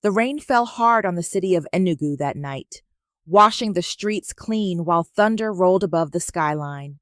The rain fell hard on the city of Enugu that night, washing the streets clean while thunder rolled above the skyline.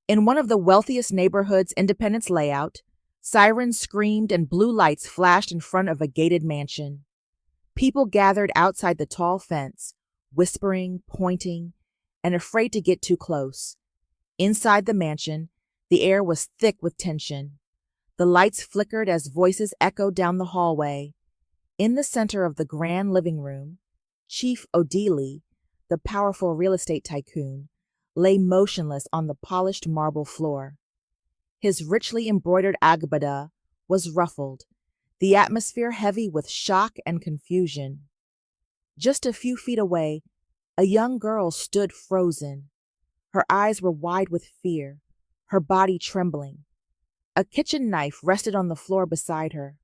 In one of the wealthiest neighborhoods Independence layout, sirens screamed and blue lights flashed in front of a gated mansion. People gathered outside the tall fence, whispering, pointing, and afraid to get too close. Inside the mansion, the air was thick with tension. The lights flickered as voices echoed down the hallway. In the center of the grand living room, Chief Odili, the powerful real estate tycoon, lay motionless on the polished marble floor. His richly embroidered agbada was ruffled, the atmosphere heavy with shock and confusion. Just a few feet away, a young girl stood frozen. Her eyes were wide with fear, her body trembling. A kitchen knife rested on the floor beside her.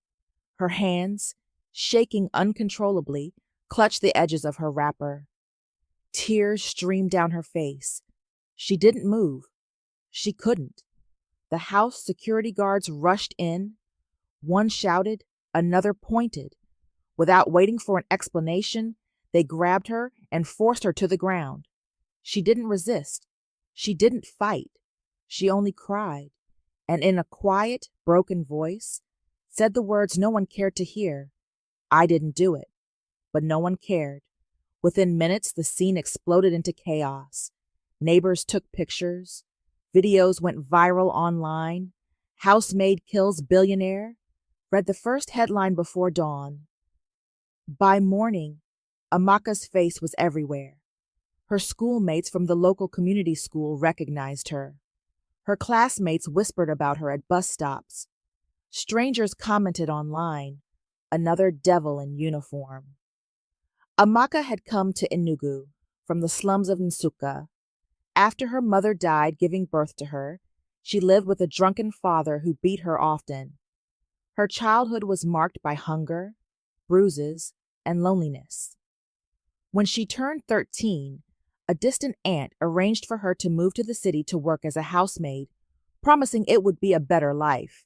Her hands, shaking uncontrollably, clutched the edges of her wrapper. Tears streamed down her face. She didn't move. She couldn't. The house security guards rushed in. One shouted, another pointed. Without waiting for an explanation, they grabbed her and forced her to the ground. She didn't resist. She didn't fight. She only cried, and in a quiet, broken voice, said the words no one cared to hear. I didn't do it. But no one cared. Within minutes, the scene exploded into chaos. Neighbors took pictures. Videos went viral online. Housemaid kills billionaire. Read the first headline before dawn. By morning, Amaka's face was everywhere. Her schoolmates from the local community school recognized her. Her classmates whispered about her at bus stops. Strangers commented online, another devil in uniform. Amaka had come to Enugu from the slums of Nsukka. After her mother died giving birth to her, she lived with a drunken father who beat her often. Her childhood was marked by hunger, bruises, and loneliness. When she turned 13, a distant aunt arranged for her to move to the city to work as a housemaid, promising it would be a better life.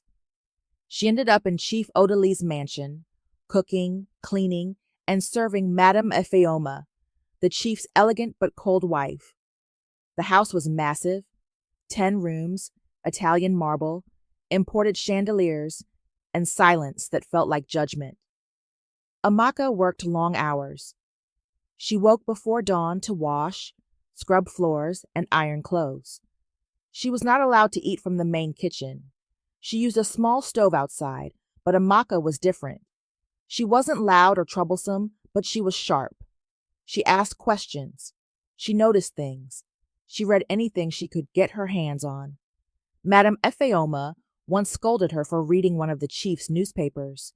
She ended up in Chief Odili's mansion, cooking, cleaning, and serving Madame Efeoma, the chief's elegant but cold wife. The house was massive, 10 rooms, Italian marble, imported chandeliers, and silence that felt like judgment. Amaka worked long hours. She woke before dawn to wash, scrub floors, and iron clothes. She was not allowed to eat from the main kitchen. She used a small stove outside, but Amaka was different. She wasn't loud or troublesome, but she was sharp. She asked questions. She noticed things. She read anything she could get her hands on. Madame Efeoma once scolded her for reading one of the chief's newspapers.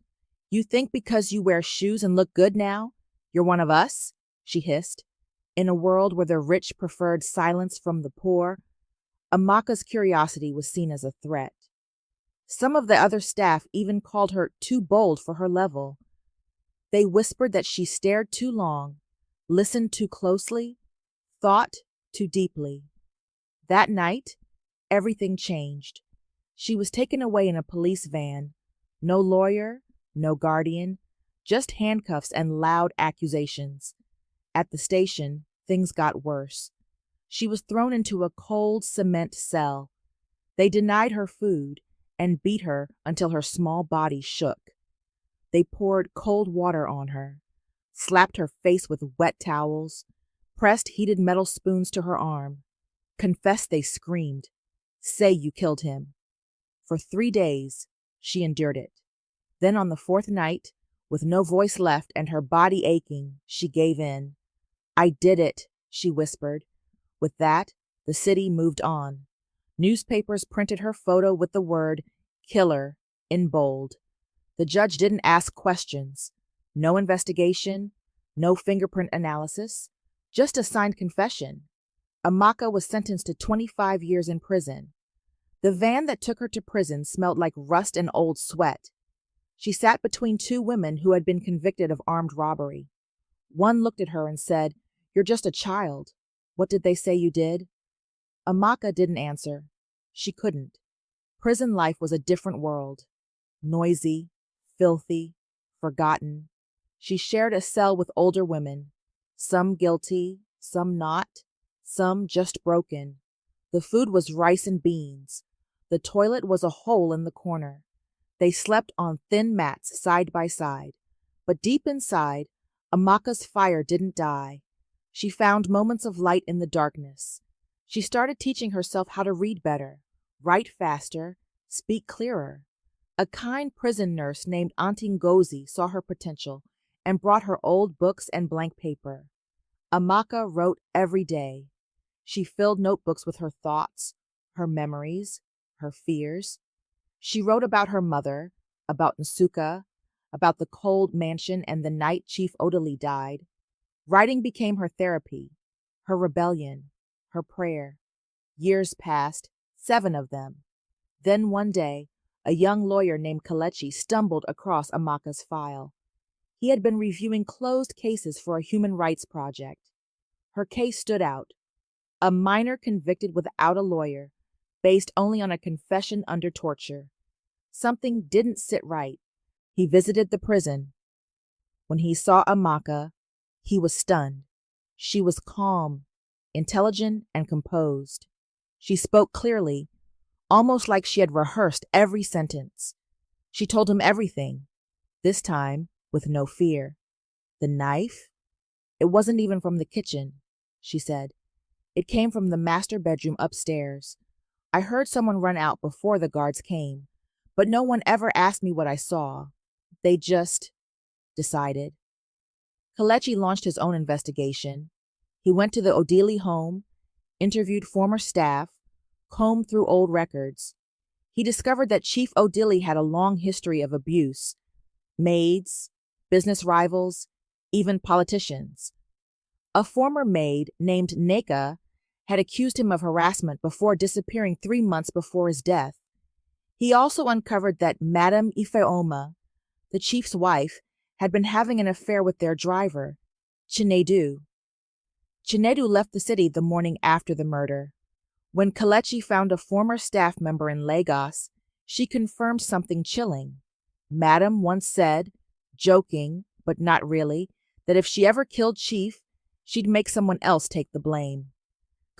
You think because you wear shoes and look good now, you're one of us? She hissed. In a world where the rich preferred silence from the poor, Amaka's curiosity was seen as a threat. Some of the other staff even called her too bold for her level. They whispered that she stared too long, listened too closely, thought too deeply. That night, everything changed. She was taken away in a police van. No lawyer, no guardian, just handcuffs and loud accusations. At the station, things got worse. She was thrown into a cold cement cell. They denied her food and beat her until her small body shook. They poured cold water on her, slapped her face with wet towels, pressed heated metal spoons to her arm. Confess, they screamed. Say you killed him. For 3 days, she endured it. Then on the 4th night, with no voice left and her body aching, she gave in. I did it, she whispered. With that, the city moved on. Newspapers printed her photo with the word killer in bold. The judge didn't ask questions. No investigation, no fingerprint analysis, just a signed confession. Amaka was sentenced to 25 years in prison. The van that took her to prison smelled like rust and old sweat. She sat between 2 women who had been convicted of armed robbery. One looked at her and said, You're just a child. What did they say you did? Amaka didn't answer. She couldn't. Prison life was a different world. Noisy, filthy, forgotten. She shared a cell with older women, some guilty, some not, some just broken. The food was rice and beans. The toilet was a hole in the corner. They slept on thin mats side by side. But deep inside, Amaka's fire didn't die. She found moments of light in the darkness. She started teaching herself how to read better, write faster, speak clearer. A kind prison nurse named Auntie Ngozi saw her potential and brought her old books and blank paper. Amaka wrote every day. She filled notebooks with her thoughts, her memories, her fears. She wrote about her mother, about Nsuka, about the cold mansion and the night Chief Odili died. Writing became her therapy, her rebellion, her prayer. Years passed, 7 of them. Then one day, a young lawyer named Kelechi stumbled across Amaka's file. He had been reviewing closed cases for a human rights project. Her case stood out. A minor convicted without a lawyer, based only on a confession under torture. Something didn't sit right. He visited the prison. When he saw Amaka, he was stunned. She was calm, intelligent, and composed. She spoke clearly, almost like she had rehearsed every sentence. She told him everything, this time with no fear. The knife? It wasn't even from the kitchen, she said. It came from the master bedroom upstairs. I heard someone run out before the guards came, but no one ever asked me what I saw. They just decided. Kelechi launched his own investigation. He went to the Odili home, interviewed former staff, combed through old records. He discovered that Chief Odili had a long history of abuse. Maids, business rivals, even politicians. A former maid named Neka had accused him of harassment before disappearing 3 months before his death. He also uncovered that Madame Ifeoma, the chief's wife, had been having an affair with their driver, Chinedu. Chinedu left the city the morning after the murder. When Kelechi found a former staff member in Lagos, she confirmed something chilling. Madame once said, joking, but not really, that if she ever killed Chief, she'd make someone else take the blame.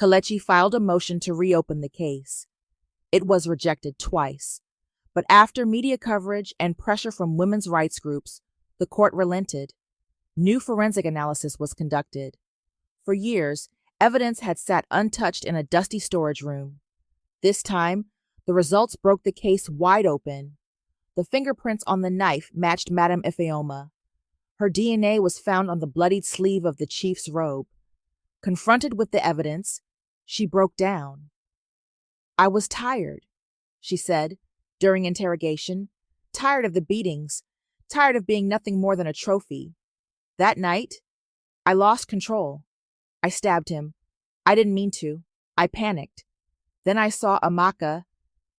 Kelechi filed a motion to reopen the case. It was rejected twice. But after media coverage and pressure from women's rights groups, the court relented. New forensic analysis was conducted. For years, evidence had sat untouched in a dusty storage room. This time, the results broke the case wide open. The fingerprints on the knife matched Madame Ifeoma. Her DNA was found on the bloodied sleeve of the chief's robe. Confronted with the evidence, she broke down. I was tired, she said during interrogation, tired of the beatings, tired of being nothing more than a trophy. That night, I lost control. I stabbed him. I didn't mean to. I panicked. Then I saw Amaka.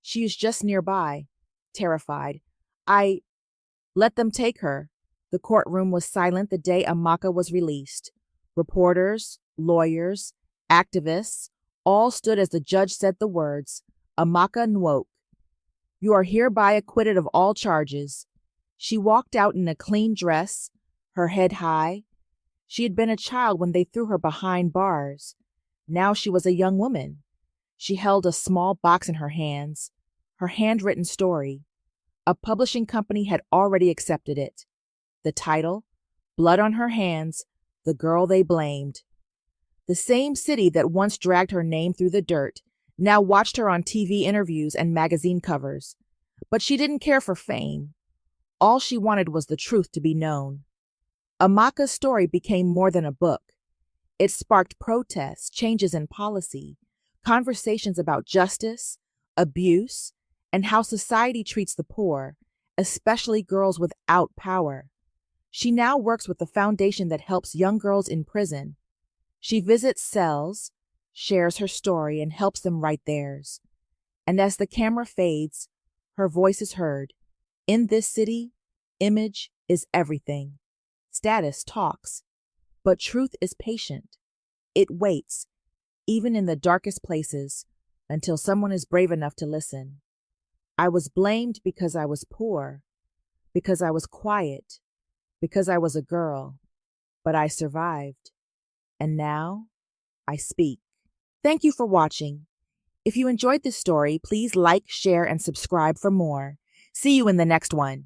She was just nearby, terrified. I let them take her. The courtroom was silent the day Amaka was released. Reporters, lawyers, activists, all stood as the judge said the words, Amaka Nwoke. You are hereby acquitted of all charges. She walked out in a clean dress, her head high. She had been a child when they threw her behind bars. Now she was a young woman. She held a small box in her hands, her handwritten story. A publishing company had already accepted it. The title, Blood on Her Hands, The Girl They Blamed. The same city that once dragged her name through the dirt now watched her on TV interviews and magazine covers. But she didn't care for fame. All she wanted was the truth to be known. Amaka's story became more than a book. It sparked protests, changes in policy, conversations about justice, abuse, and how society treats the poor, especially girls without power. She now works with a foundation that helps young girls in prison. She visits cells, shares her story, and helps them write theirs. And as the camera fades, her voice is heard. In this city, image is everything. Status talks, but truth is patient. It waits, even in the darkest places, until someone is brave enough to listen. I was blamed because I was poor, because I was quiet, because I was a girl, but I survived, and now I speak. Thank you for watching. If you enjoyed this story, please like, share, and subscribe for more. See you in the next one.